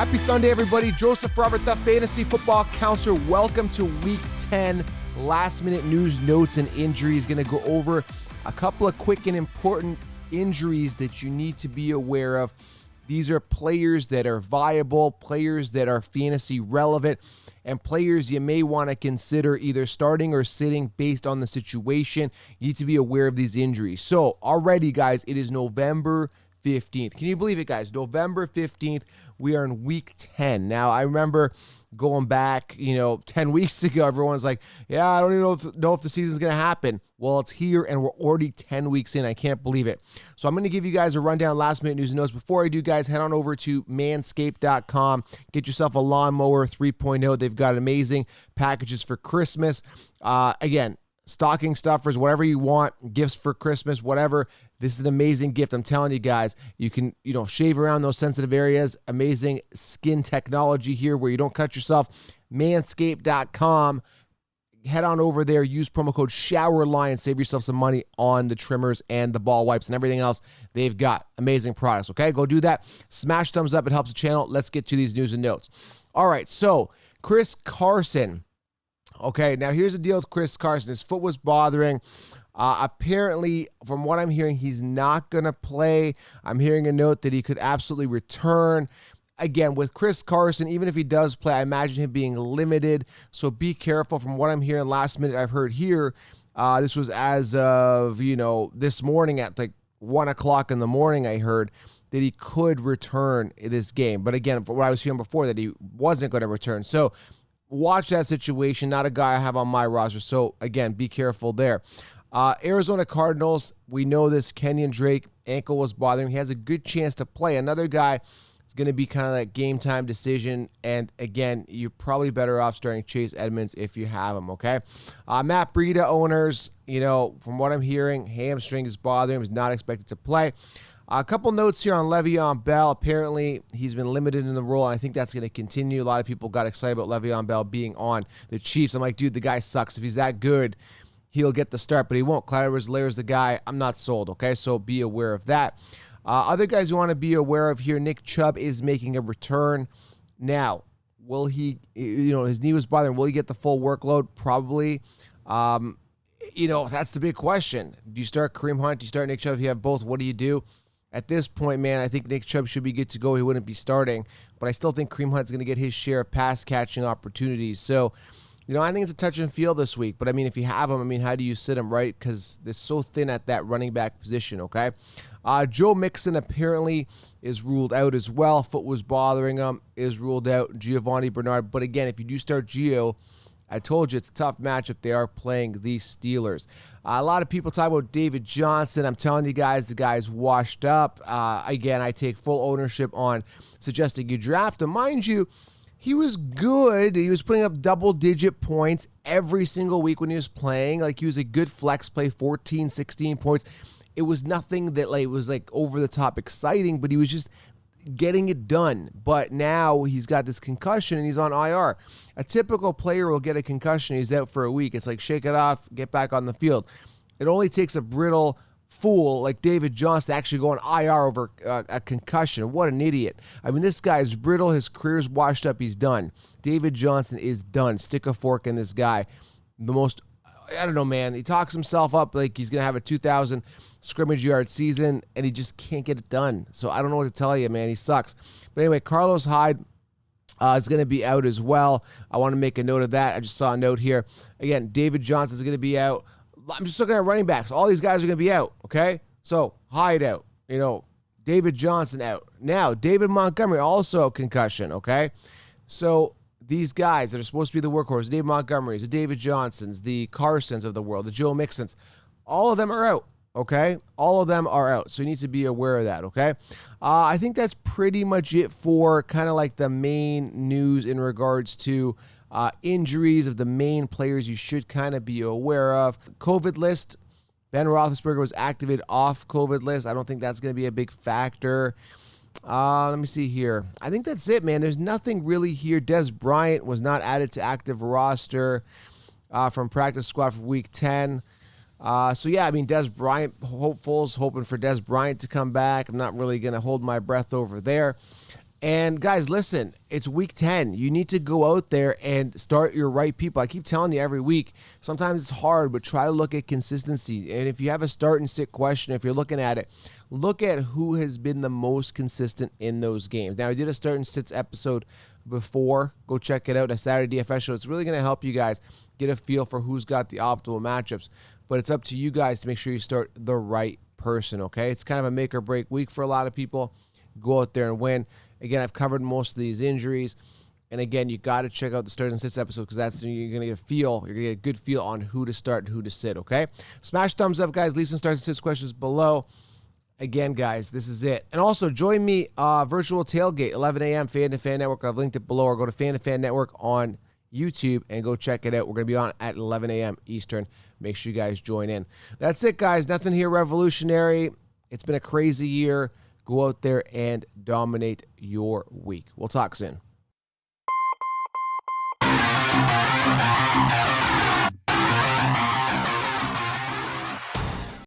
Happy Sunday, everybody. Joseph Robert, the Fantasy Football Counselor. Welcome to Week 10. Last-minute news, notes, and injuries. Going to go over a couple of quick and important injuries that you need to be aware of. These are players that are viable, players that are fantasy relevant, and players you may want to consider either starting or sitting based on the situation. You need to be aware of these injuries. So, already, guys, it is November 15th. Can you believe it, guys? November 15th, we are in week 10. Now, I remember going back, 10 weeks ago, everyone's like, yeah, I don't even know if the season's going to happen. Well, it's here, and we're already 10 weeks in. I can't believe it. So I'm going to give you guys a rundown, last-minute news and notes. Before I do, guys, head on over to manscaped.com. Get yourself a lawnmower 3.0. They've got amazing packages for Christmas. Again, stocking stuffers, whatever you want, gifts for Christmas, whatever. This is an amazing gift. I'm telling you guys, you can, shave around those sensitive areas. Amazing skin technology here where you don't cut yourself. Manscaped.com. Head on over there. Use promo code SHOWERLION. Save yourself some money on the trimmers and the ball wipes and everything else they've got. Amazing products, okay? Go do that. Smash thumbs up. It helps the channel. Let's get to these news and notes. All right, so Chris Carson. Okay, now here's the deal with Chris Carson. His foot was bothering. Apparently, from what I'm hearing, he's not going to play. I'm hearing a note that he could absolutely return. Again, with Chris Carson, even if he does play, I imagine him being limited. So be careful. From what I'm hearing last minute, I've heard here, this was as of, this morning at like 1 o'clock in the morning, I heard that he could return this game. But again, from what I was hearing before, that he wasn't going to return. So watch that situation. Not a guy I have on my roster. So again, be careful there. Arizona Cardinals, we know this. Kenyon Drake, ankle was bothering him. He has a good chance to play. Another guy is going to be kind of that game time decision. And again, you're probably better off starting Chase Edmonds if you have him, okay? Matt Breida owners, from what I'm hearing, hamstring is bothering him. He's not expected to play. A couple notes here on Le'Veon Bell. Apparently, he's been limited in the role, and I think that's going to continue. A lot of people got excited about Le'Veon Bell being on the Chiefs. I'm like, dude, the guy sucks. If he's that good, he'll get the start, but he won't. Clyde Edwards-Helaire is the guy. I'm not sold, okay? So be aware of that. Other guys you want to be aware of here, Nick Chubb is making a return. Now, will he, his knee was bothering, will he get the full workload? Probably. That's the big question. Do you start Kareem Hunt? Do you start Nick Chubb? If you have both, what do you do? At this point, man, I think Nick Chubb should be good to go. He wouldn't be starting, but I still think Kareem Hunt's going to get his share of pass-catching opportunities. So, I think it's a touch and feel this week. But, if you have him, how do you sit him, right? Because they're so thin at that running back position, okay? Joe Mixon apparently is ruled out as well. Foot was bothering him, is ruled out. Giovanni Bernard. But, again, if you do start Gio, I told you it's a tough matchup. They are playing the Steelers. A lot of people talk about David Johnson. I'm telling you guys, the guy's washed up. Again, I take full ownership on suggesting you draft him. Mind you, he was good. He was putting up double-digit points every single week when he was playing. Like, he was a good flex play, 14, 16 points. It was nothing that was over-the-top exciting, but he was just getting it done. But now he's got this concussion and he's on IR. A typical player will get a concussion, he's out for a week. It's like, shake it off, get back on the field. It only takes a brittle fool like David Johnson to actually go on IR over a concussion. What an idiot. This guy's brittle. His career's washed up. He's done. David Johnson is done. Stick a fork in this guy. I don't know, man. He talks himself up like he's going to have a 2,000 scrimmage yard season, and he just can't get it done. So I don't know what to tell you, man. He sucks. But anyway, Carlos Hyde is going to be out as well. I want to make a note of that. I just saw a note here. Again, David Johnson is going to be out. I'm just looking at running backs. All these guys are going to be out, okay? So Hyde out. David Johnson out. Now, David Montgomery, also concussion, okay? So these guys that are supposed to be the workhorse, David Montgomerys, the David Johnsons, the Carsons of the world, the Joe Mixons, all of them are out, okay? All of them are out, so you need to be aware of that, okay? I think that's pretty much it for kind of like the main news in regards to injuries of the main players you should kind of be aware of. COVID list, Ben Roethlisberger was activated off COVID list. I don't think that's going to be a big factor. Let me see here. I think that's it, man. There's nothing really here. Des Bryant was not added to active roster from practice squad for week 10. So, yeah, Des Bryant, hoping for Des Bryant to come back. I'm not really going to hold my breath over there. And guys, listen, it's week 10. You need to go out there and start your right people. I keep telling you every week, sometimes it's hard, but try to look at consistency. And if you have a start and sit question, if you're looking at it, look at who has been the most consistent in those games. Now, I did a start and sits episode before. Go check it out, a Saturday DFS show. It's really going to help you guys get a feel for who's got the optimal matchups. But it's up to you guys to make sure you start the right person, okay? It's kind of a make or break week for a lot of people. Go out there and win. Again, I've covered most of these injuries. And again, you got to check out the start and sits episode because that's you're going to get a feel. You're going to get a good feel on who to start and who to sit, okay? Smash thumbs up, guys. Leave some starts and sits questions below. Again, guys, this is it. And also, join me virtual tailgate, 11 a.m., Fan to Fan Network. I've linked it below. Or go to Fan to Fan Network on YouTube and go check it out. We're going to be on at 11 a.m. Eastern. Make sure you guys join in. That's it, guys. Nothing here revolutionary. It's been a crazy year. Go out there and dominate your week. We'll talk soon.